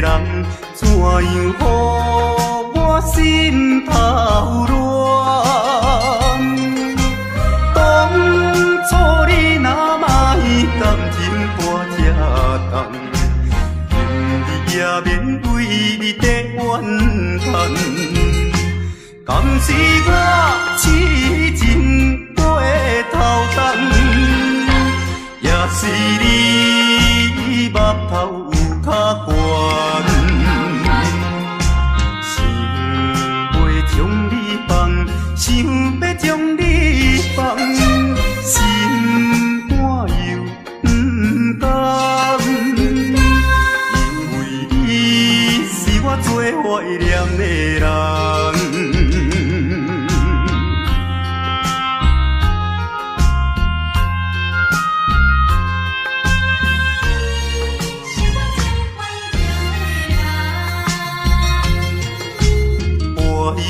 人，怎样予我心头乱？当初你若卖感情半只重，今日也免为你在怨叹。敢是我痴情过头重，也是你目头有较悬，想要将你放，想要将你放，心肝又不甘，因为你是我最怀念的人。依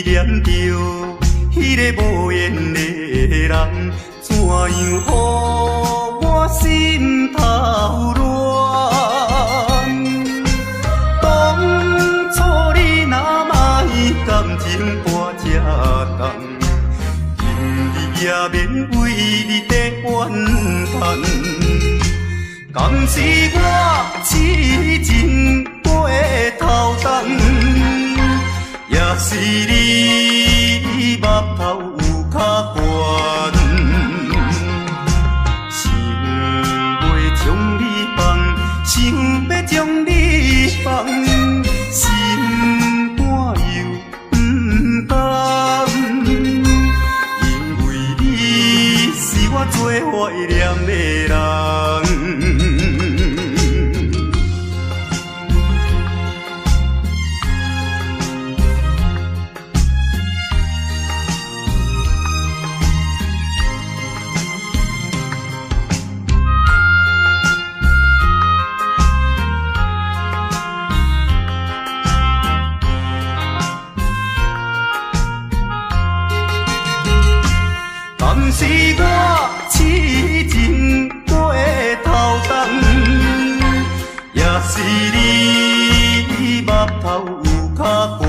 念着迄个无缘的人，怎样予我心头乱？当初你若卖感情半只重，今日也免为你在怨叹。敢是我痴情过头重？也是你目头有较悬，想要将你放，想要将你放，心肝又不甘，因为你是我最怀念的人。敢是我痴情过头重，也是你目头有较悬，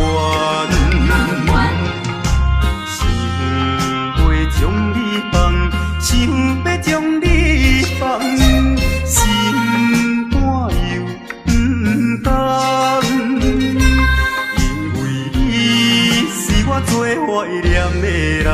想要将你放，想要将你放，心肝又不甘，因为你是我最怀念的人。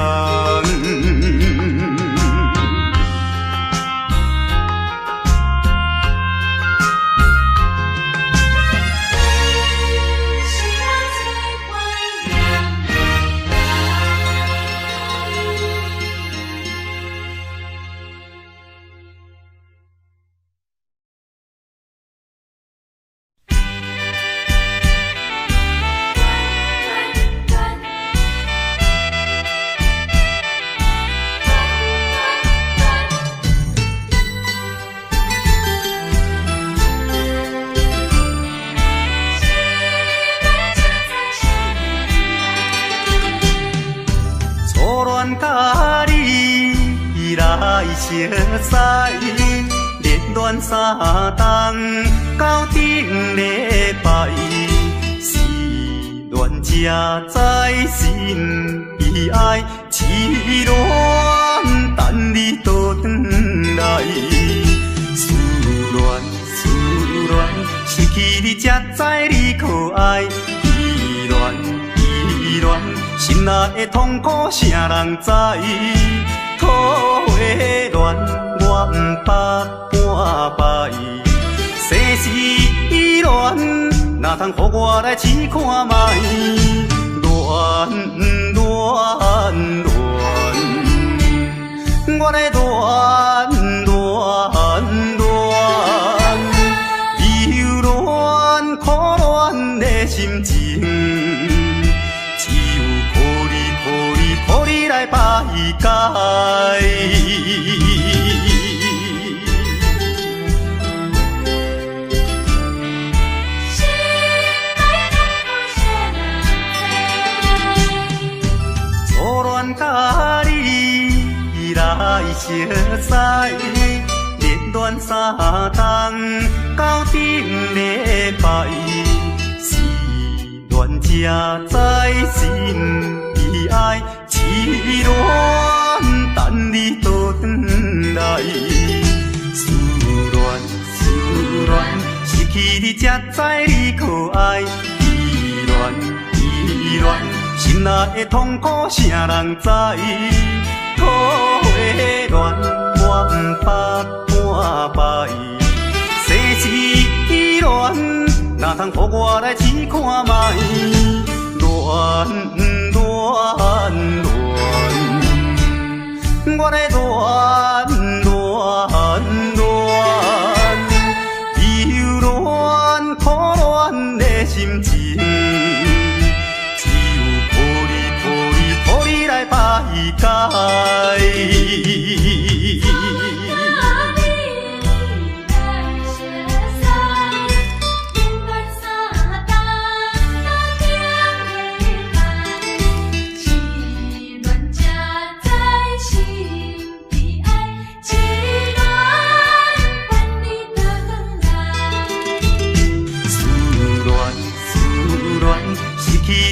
甲你来熟悉，恋恋三冬到顶礼拜，是恋才知心悲哀，痴恋等你倒转来，思恋失去你才知你可爱，依恋。心内的痛苦，啥人知？土的恋，我不捌半摆。世事恋，哪通予我来试看卖？恋，我来恋，忧恋苦恋的心情。予你来排解，初恋甲你来熟悉，恋恋三冬到顶礼拜。才知心悲哀，痴恋等你倒转来。思恋，失去你才知你可爱。依恋，心内的痛苦谁人知？土花恋，我不捌半摆。世事恋，哪通予我来试看卖？恋，我来恋，忧恋苦恋的心情，只有抱你来排解。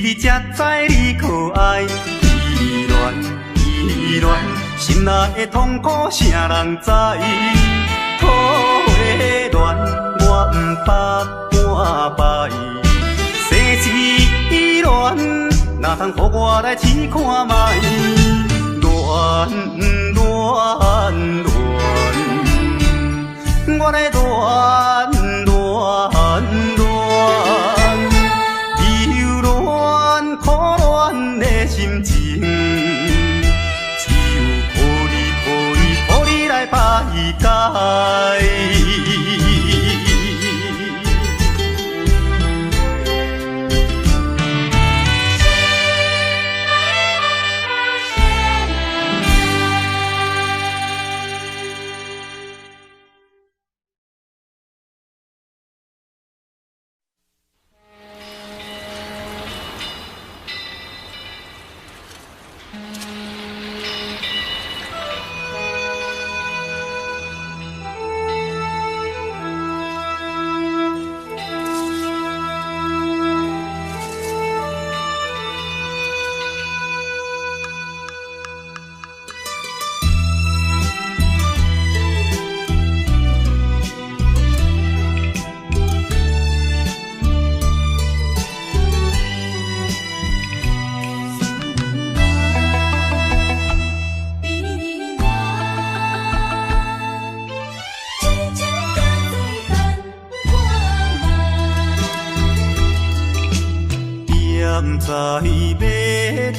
你才知你可爱，依恋，心内的痛苦谁人知？土花恋，我不捌半摆。世事恋，哪通予我来试看卖？恋，我来恋。心情，只有抱你来排解。在码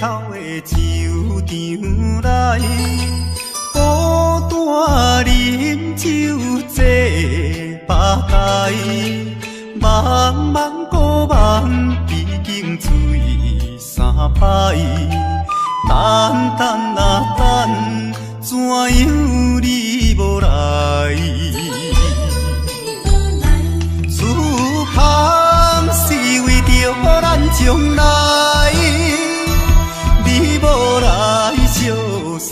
头的酒场内，孤单饮酒坐吧台，茫茫古梦已经醉三摆，等啊等，怎样你无来？此行是为着咱将来，你无来相送，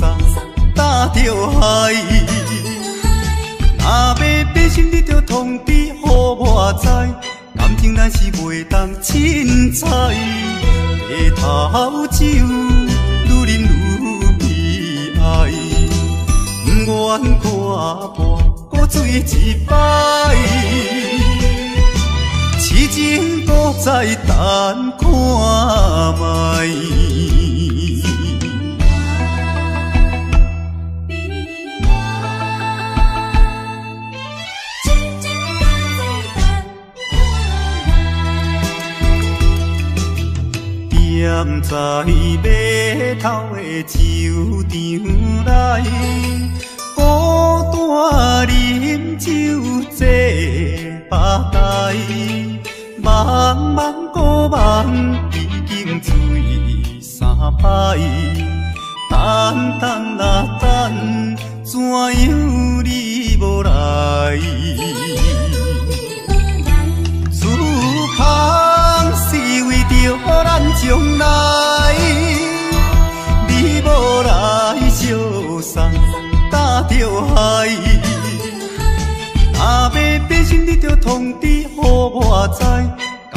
担着害。若要变心，你着通知予我知，感情咱是袂当凊彩。白头酒愈饮愈悲哀，不愿看破搁醉一摆。痴情搁再等看卖。踮在码头的酒场内，孤单饮酒坐吧台，茫茫古梦已经醉三摆，等啊等，怎样你无来？此行是为着咱将来，你无来相送，担着害。若要变心，你着通知予我知，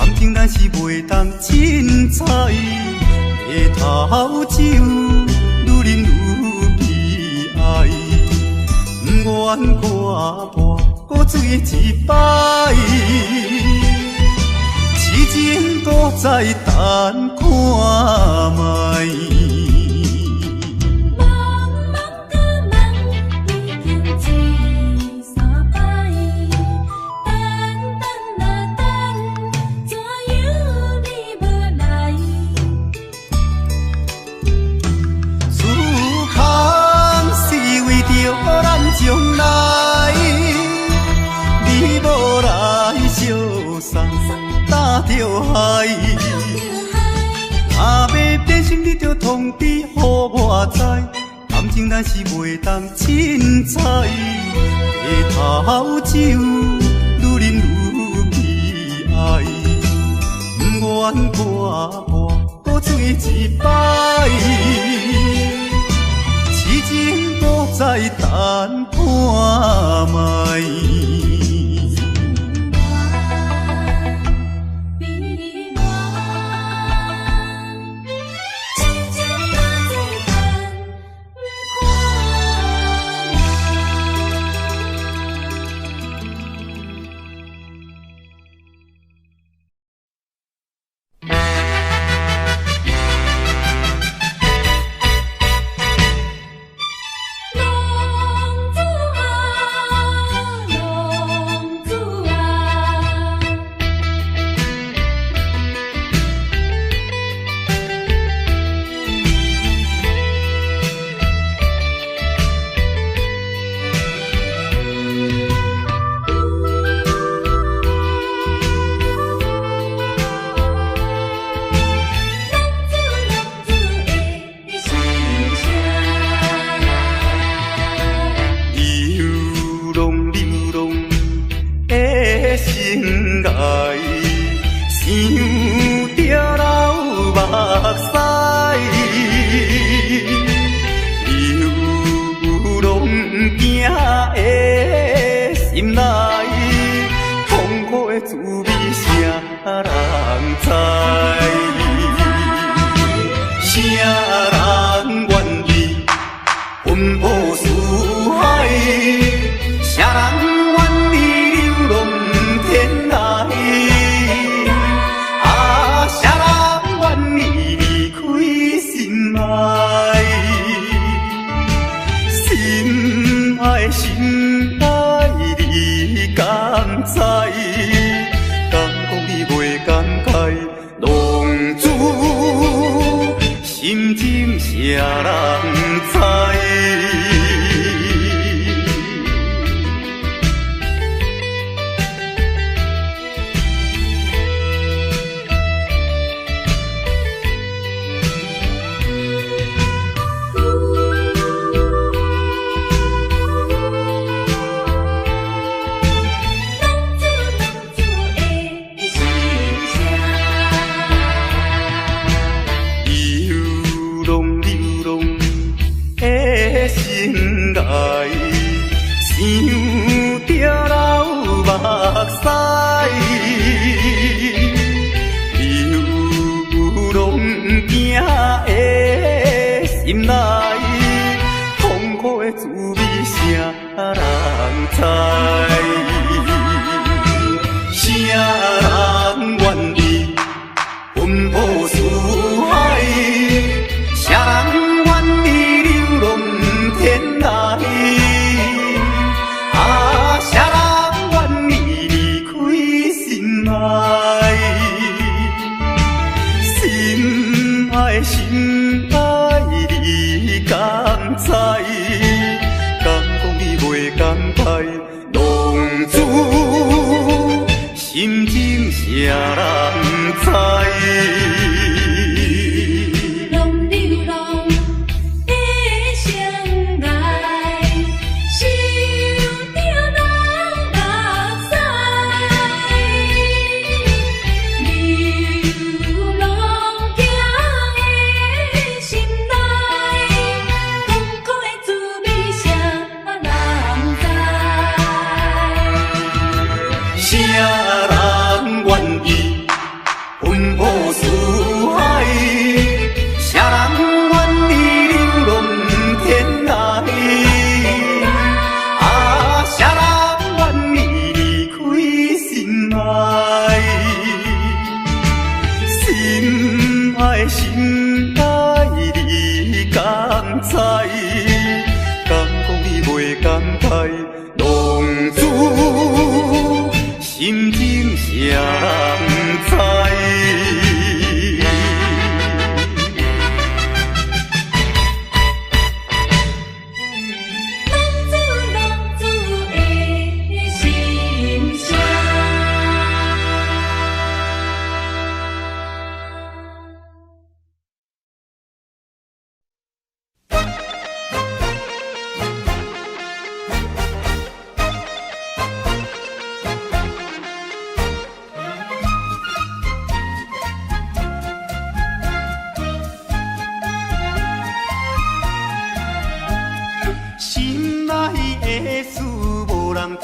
感情咱是袂当凊彩，回头酒愈啉愈悲哀，不愿看破搁醉一摆，痴情都在等看卖。将来，你无来相送，担着害。若要变心，你着通知予我知。感情咱是袂当凊彩，回头酒愈啉愈悲哀，不愿看破搁醉一摆。痴情都在等看卖。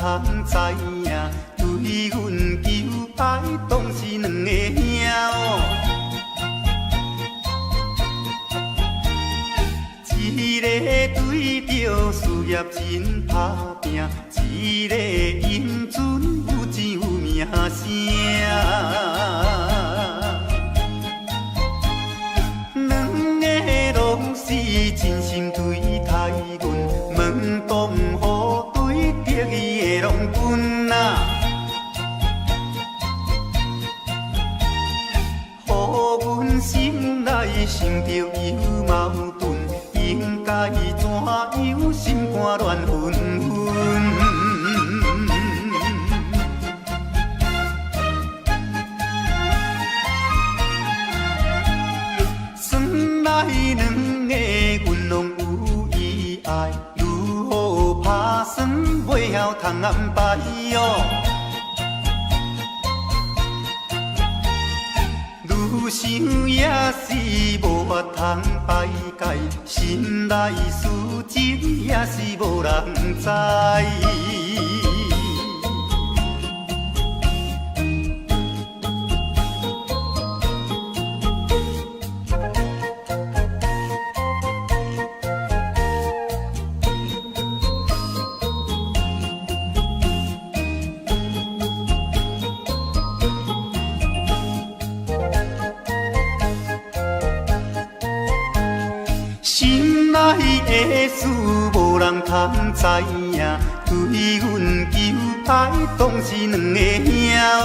通知影，对阮求爱当是两个兄哦。一个对着事业真打拼，一个因准有钱有名声。两个拢是真心对待阮，问东雨对得意的拢分啊。予阮心内想着有矛盾，应该怎样心肝乱纷纷？算来两个阮拢有意爱，如何打算袂晓通安排哟？愈想也是无法通排解，心内事情也是无人知。心内的事无人通知影，对阮求爱当是两个兄哦。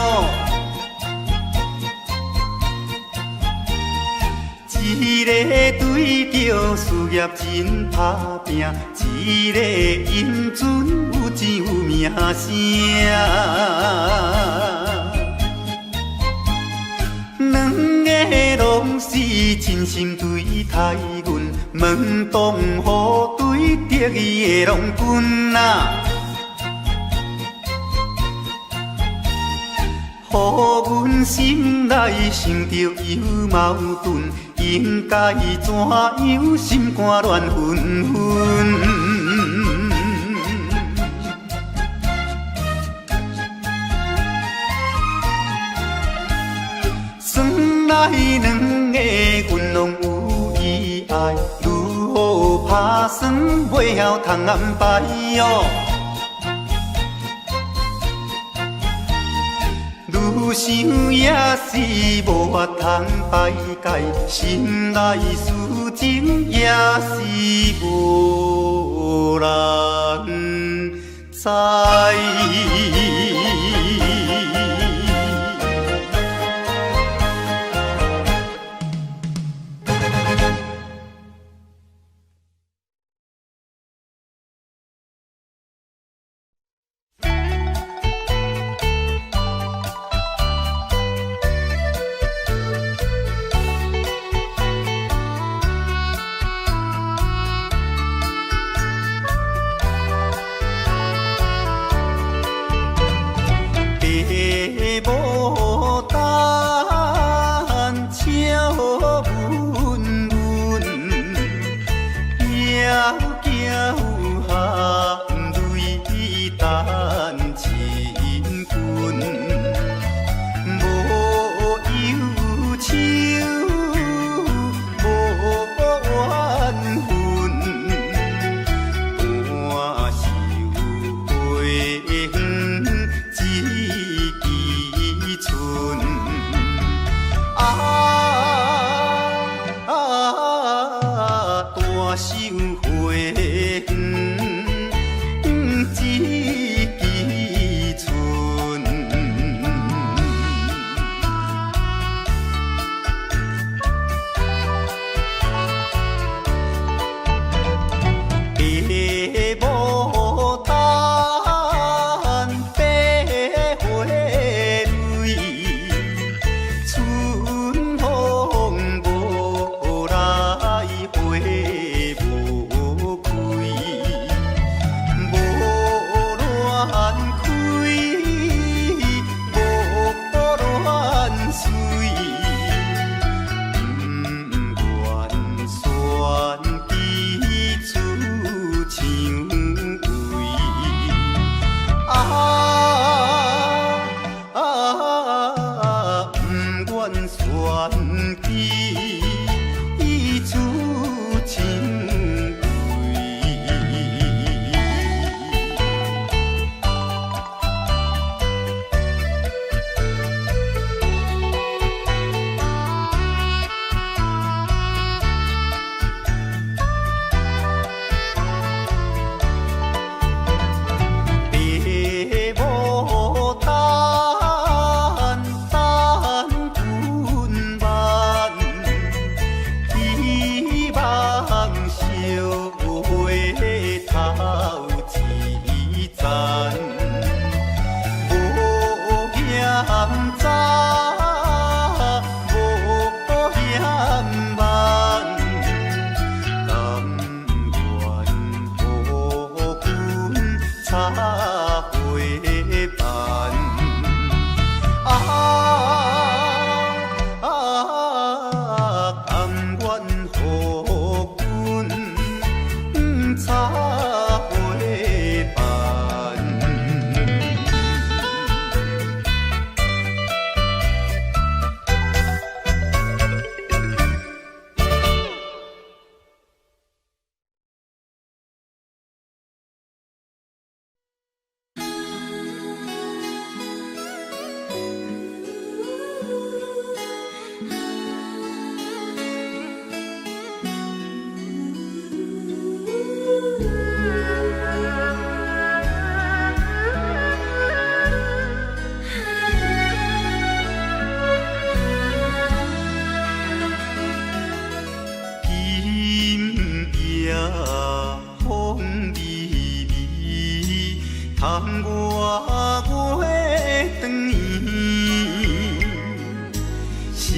一个对着事业真打拼，一个因准有钱有名声。两个拢是真心对待阮，问东雨对得意的拢分啊。予阮心内想着有矛盾，应该怎样心肝乱纷纷？算来两个阮拢有意爱，如何打算袂晓通安排哟？愈想也是无法通排解，心内事情也是无人知。春风无来回无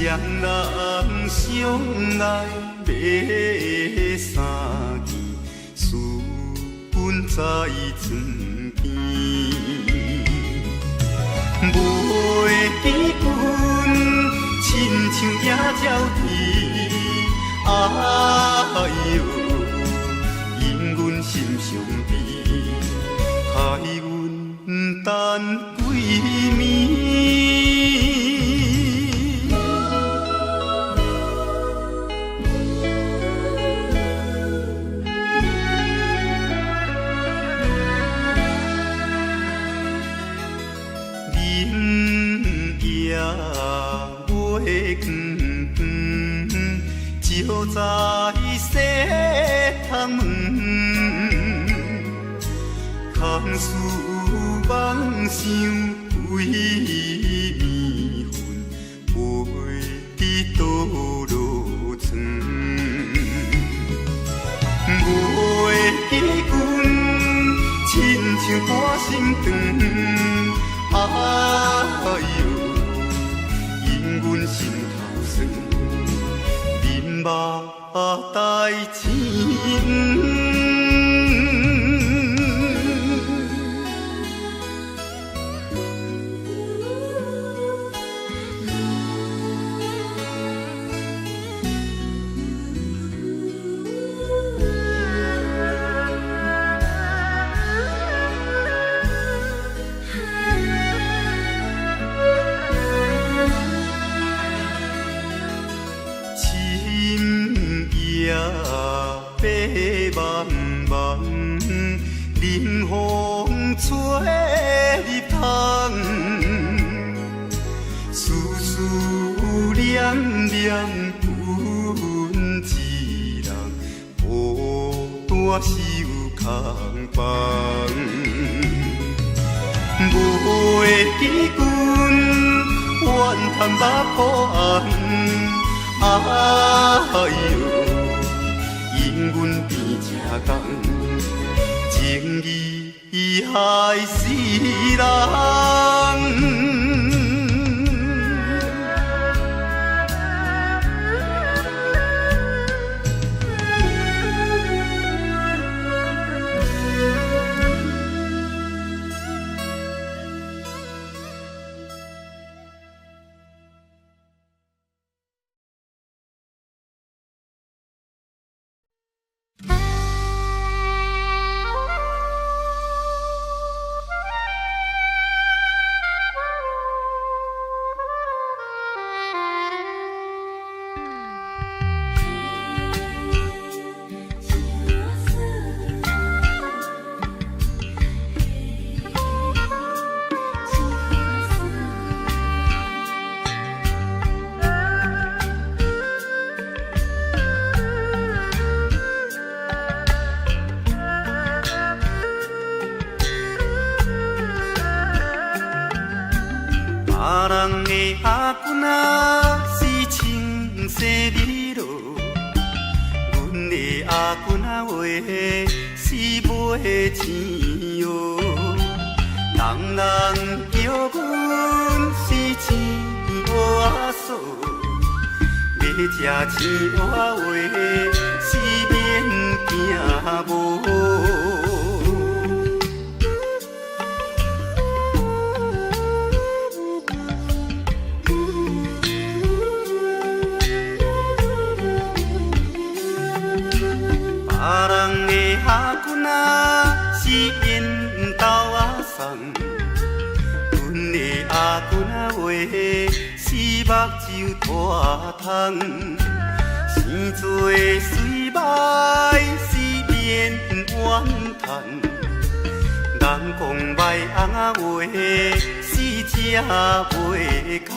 双人相爱要三更，思阮在床边，袂记阮亲像野鸟啼，哎哟，因阮心伤悲，害阮等几暝。照在西窗门，空思梦想为暝昏，袂知倒落床。袂记阮亲像半心肠，哎哟，因阮心头酸。目代情，白茫茫，冷风吹入窗，丝丝凉凉阮一人，孤单守空房。袂记阮怨叹目苦红，哎哟。因阮变这工，情义害死人。别人的阿君仔是清洗美罗，阮的阿君仔话是买钱哟。人人叫阮是钱乌嫂，要吃钱乌话是免惊无。别人的阿君仔是因兜阿送，阮的阿君仔话是目睭大窗，生做水歹是免怨叹，人讲歹翁仔话是吃袂空。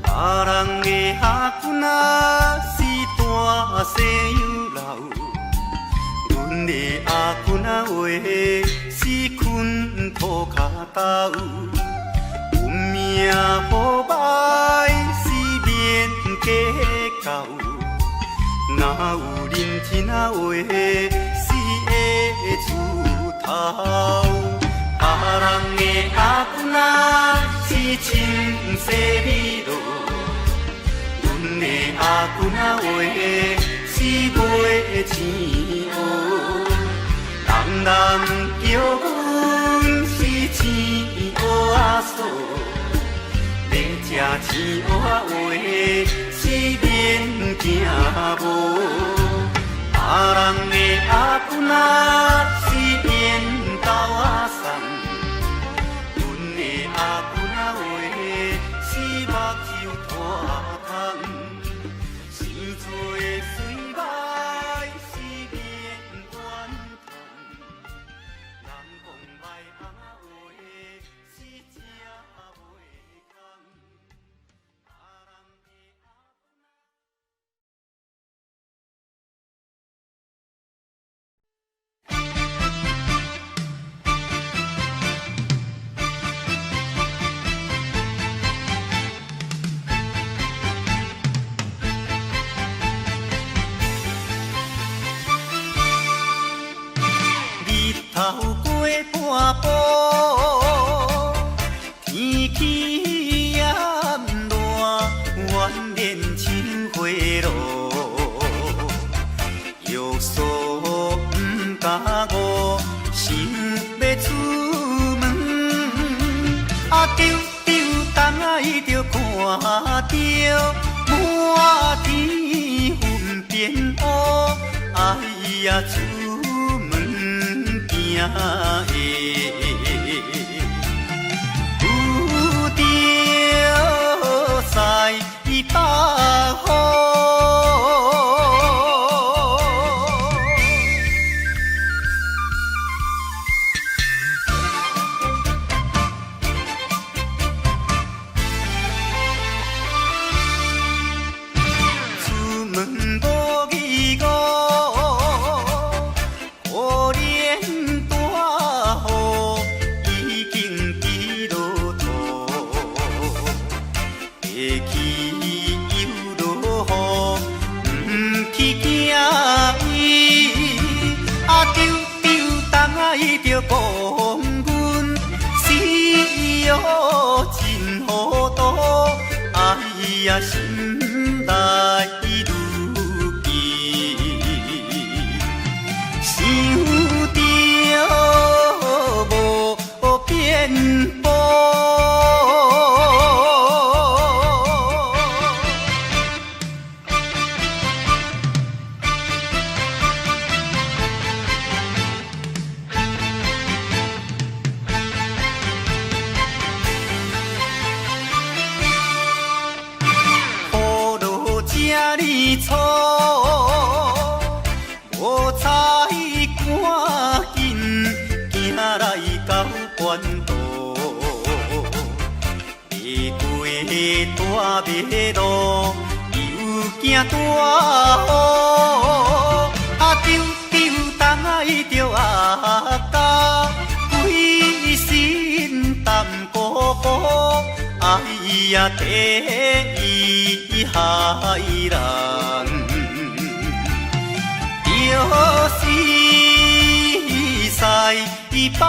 别人的阿君仔是大西洋老，阮的阿君仔话，是困土脚斗，有命好歹是免计较。若有认真仔话，是会出头。别人的阿君仔是清洗美路，阮的阿君仔话是卖钱乌。人人叫阮是钱乌仔嫂，要食钱乌仔话是免惊无。别人的阿君仔是缘投仔送，阮的阿君仔话是目睭拖空。生做的水歹是免怨叹，人讲歹翁仔话是食袂空。日头过半晡，天气炎热，怨念像花露。约束不敢误，想要出门，丢东爱着看着满天云变乌，哎呀出门行的，有着西北风。出门无义务，可怜大雨已经滴落土，会去又落雨，不去惊伊。丢东爱着讲阮死哦真糊涂，哎呀心内如记，想着无变步。这哩粗，无彩赶紧行来到关渡，爬过大马路，又惊大雨。丢东爱着阿家，规身淡薄薄，哎呀替伊害人，就是西北风。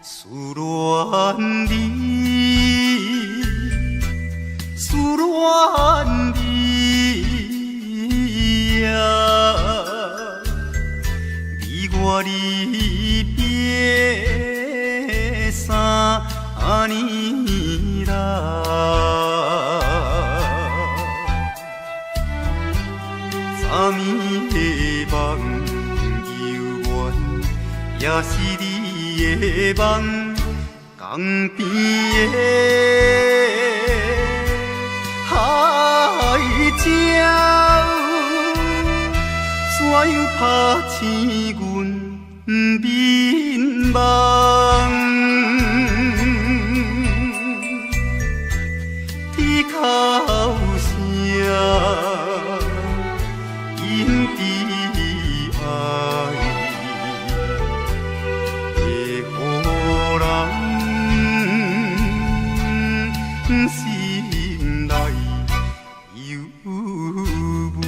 思恋你，离别3年来，昨暝的梦犹原，也是你的梦，江边的海鸟。怎样拍醒阮眠梦？铁口声引伫爱，会予人心内忧闷。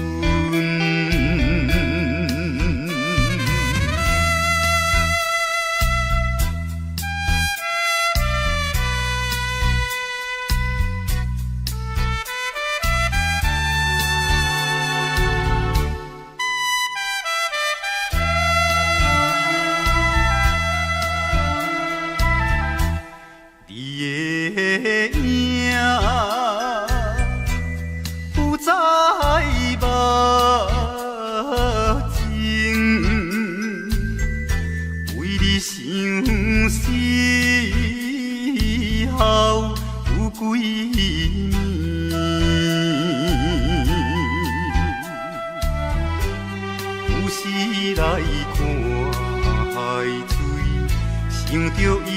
想着伊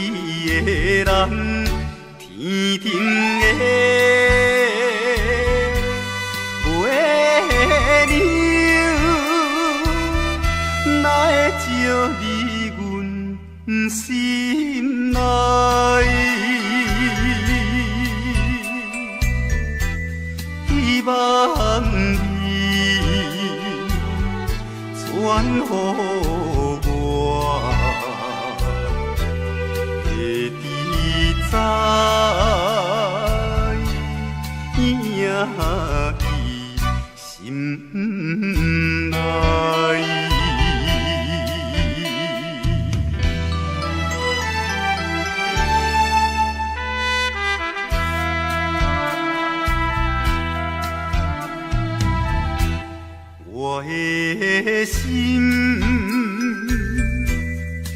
的人，天顶的月亮，哪会照入阮心内？希望你传予我。在伊心内。我的心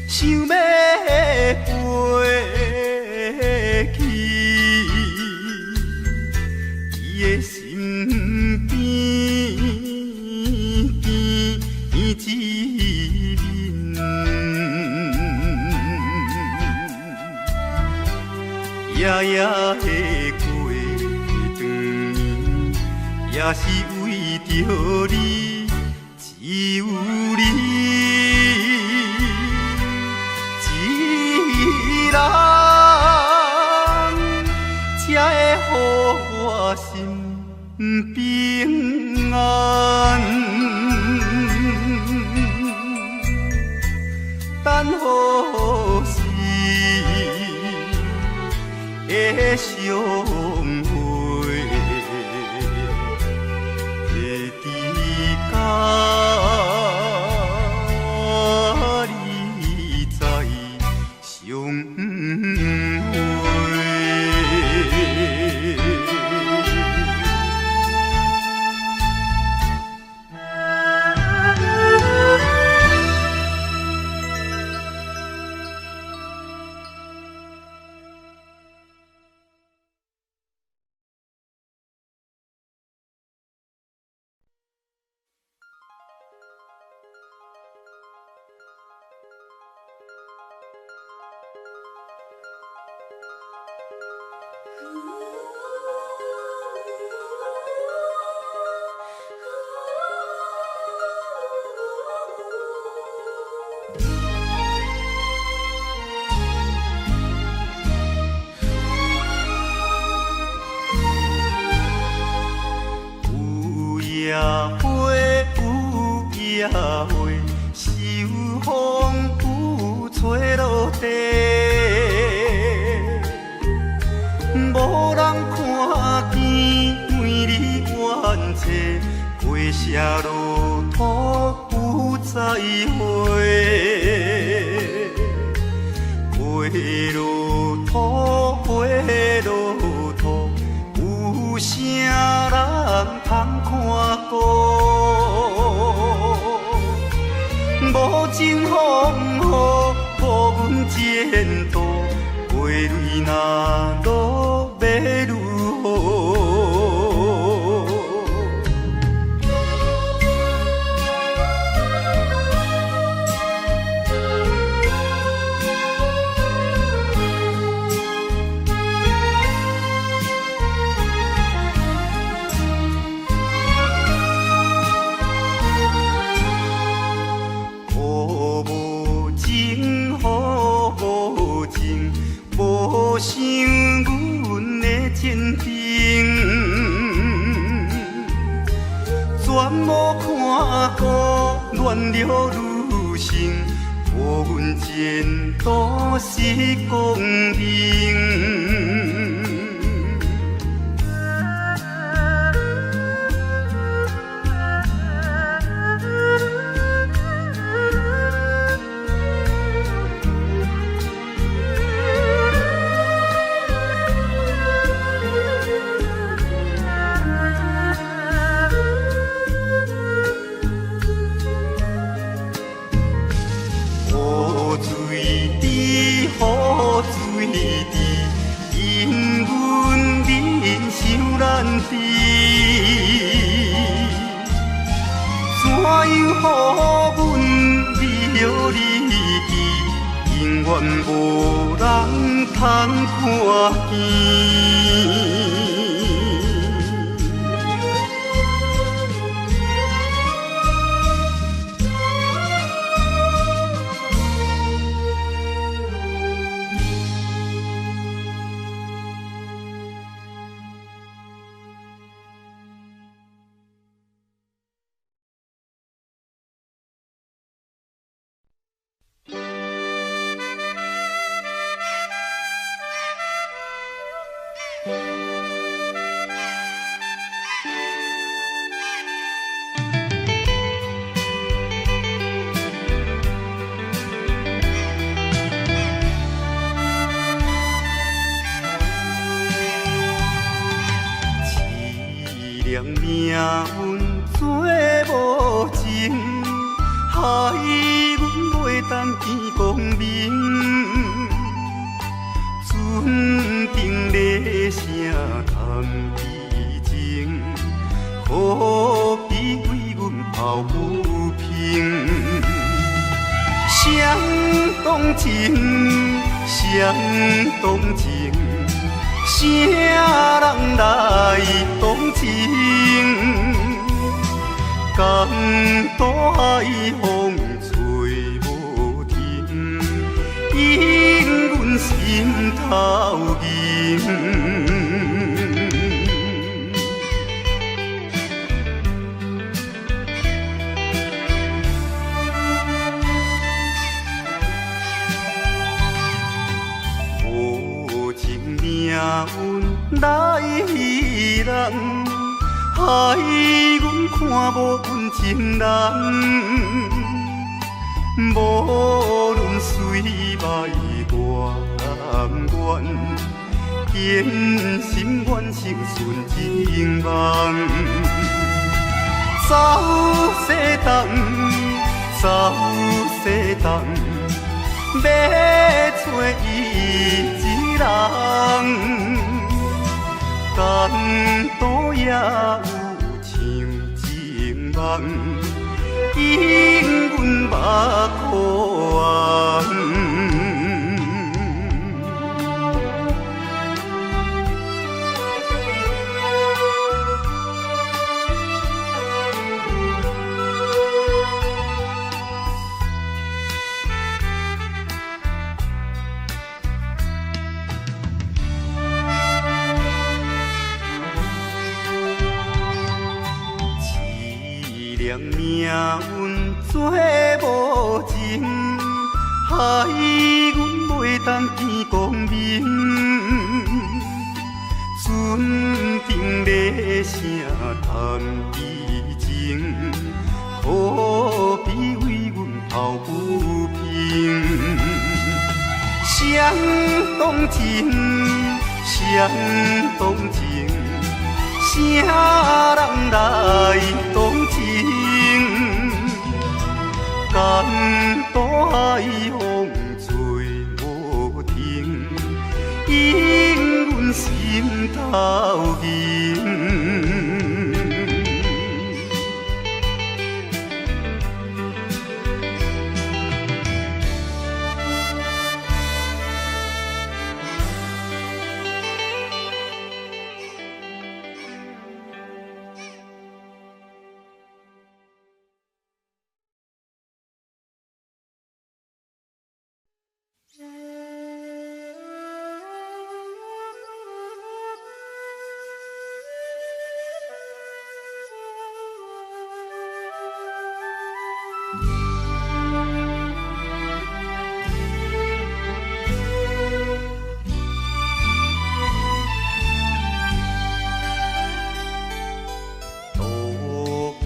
想要飞去伊的身边，见一面，夜夜的过长年，也是为着你，只有你。才会予我心平安，等何时的相会，会伫甲你再相会。野花秋风雨吹落地，无人看见美丽原册，花谢落土有再会。落土，花落土，有啥人通看顾？无情风雨，无阮前途，花蕊若落要如何？无想阮的前程，全无看顾，恋了女性，予阮前途是光明。雨水滴，因阮人想难治。怎样予阮离了你去，永远无人通看见。命运做无情，害阮袂当见光明。船顶咧声谈悲情，何必为阮抱不平？相同情，相同情。啥人来同情？江大海风吹无停，引阮心头凝。命运来戏人，害阮看无阮情人。无论水歹我甘愿，坚心愿成顺情梦。走西东，走西东，要找伊。人，感动也有像情梦，引阮目眶红。命运做无情，害阮袂当见光明。船顶咧声谈悲情，何必为阮抱不平？相相同情，相同情，啥人来同情？江大海风吹无停，引阮心头凝。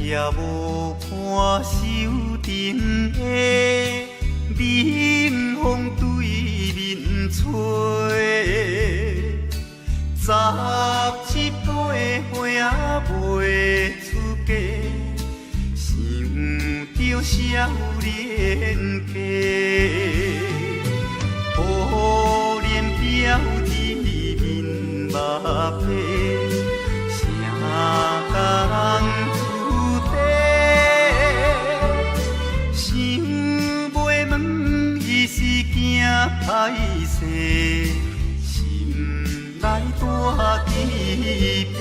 也无伴手阵的冷风对面吹，十七八岁袂出嫁，想着少年家，可怜表弟面目白，啥甲人？歹势，心内大疑白。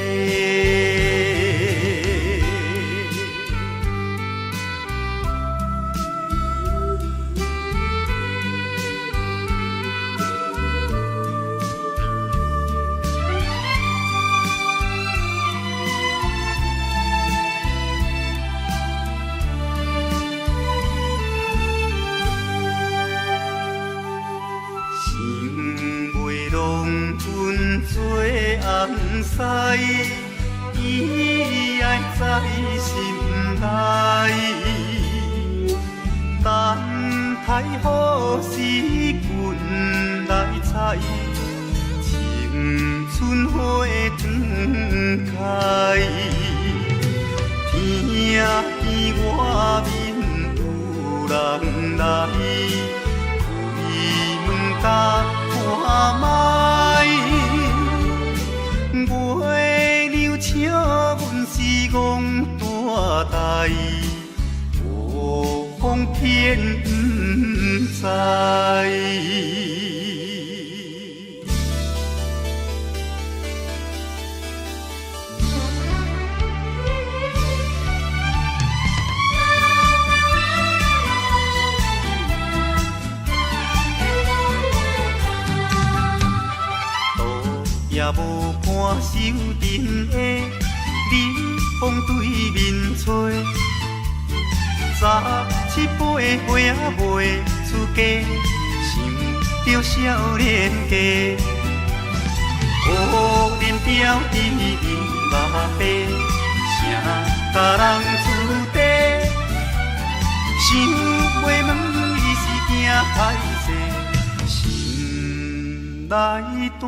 做红丝，伊爱在心内，等待好时运来采，青春花长开。听见外面有人来，开门甲看卖。月娘笑阮是戆大代，无风偏不知。也无伴手阵的冷风对面吹，十七八岁袂出嫁，想着少年家，可怜表弟面目白，啥甲人出地，想袂问伊是惊歹势，心内大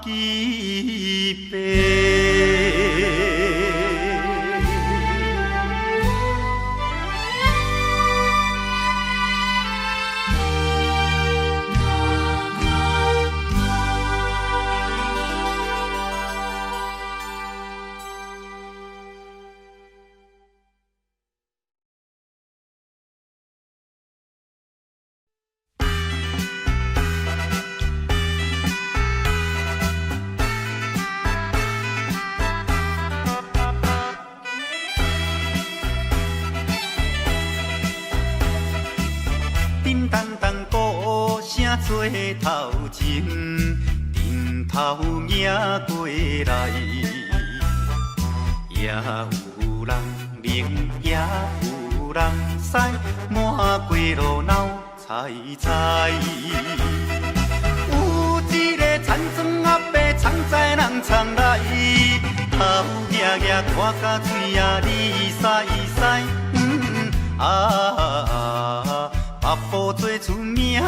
疑白。叮当当鼓声做头前，阵头迎过来，也有人明，也有人驶，满过路闹采采。有一个田庄阿伯藏在人藏来，头额额看甲嘴啊哩塞塞，啊。北部最出名的，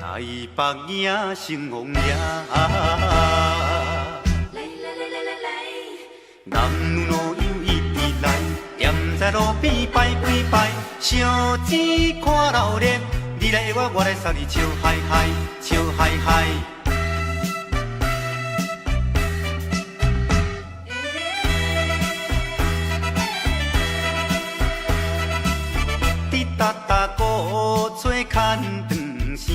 台台北影成风夜。男女老幼一直来，踮在路边摆几摆，烧钱看热闹，你来我来送你笑嗨嗨，笑嗨嗨。滴答答鼓吹牵长声，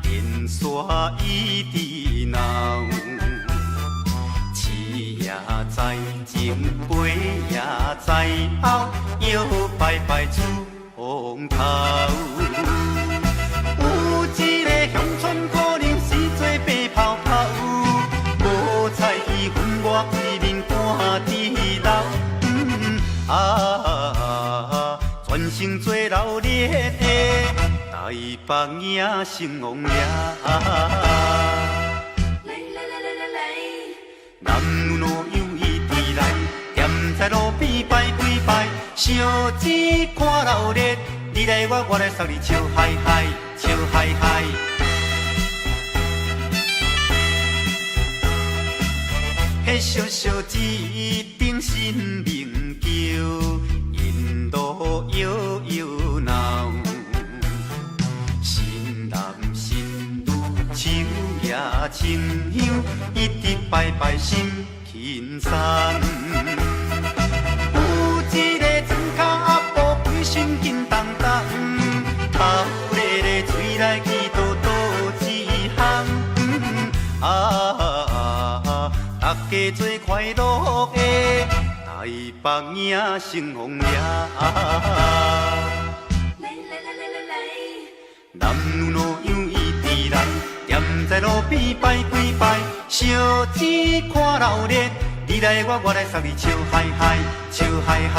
电线一直闹。也在前，背也在后，摇摆摆出风头。有一个乡村可能是做白泡泡，无彩伊分我规面赶地老。全城做热烈的台北影成风夜。男女老幼一直来，踮在路边摆几摆，烧钱看热闹，你来我来送你笑嗨嗨，笑嗨嗨。迄小小一顶新名桥，引路摇摇闹，新男新女手也牵香，一直摆摆心轻松。有一个庄脚阿婆规身紧动动，头咧咧嘴来去倒倒一项。大家做快乐的台北影成风夜。男女老幼一直来，踮在路边摆几摆，烧钱看热闹，你来我来送你笑嗨嗨，笑嗨嗨。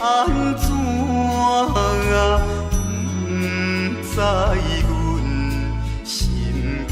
安怎啊？不知阮心肝。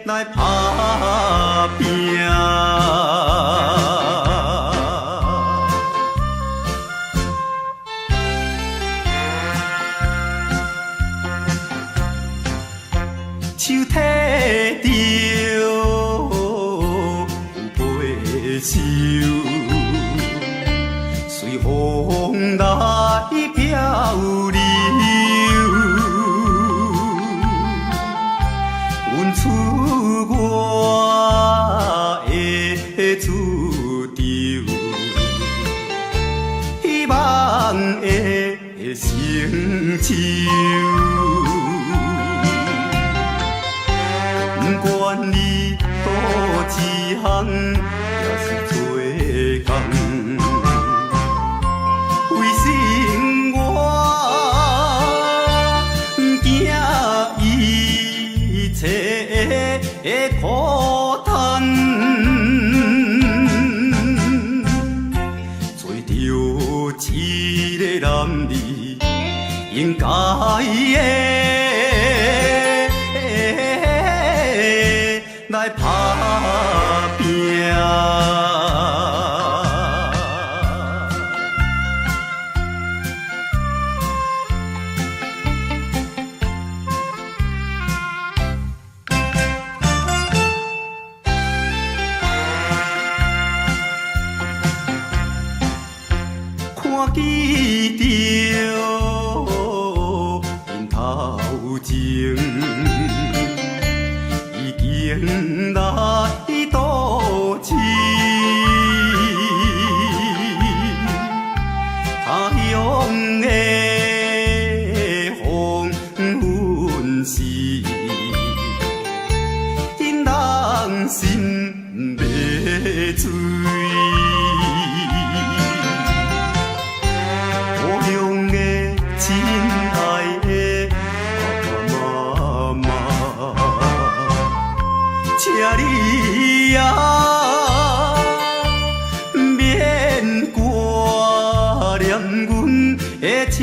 来打拼，手摕着有背手，随风来漂流。阮出我的厝场，希望会成就。不管你倒一项，也是做工。为生活，惊一切的苦叹，做着一个男儿应该的来打拼。看见着因头前，已经来倒市，他乡的黄昏时，因人心迷醉。亲爱的爸爸妈妈，请你啊，免挂念阮的将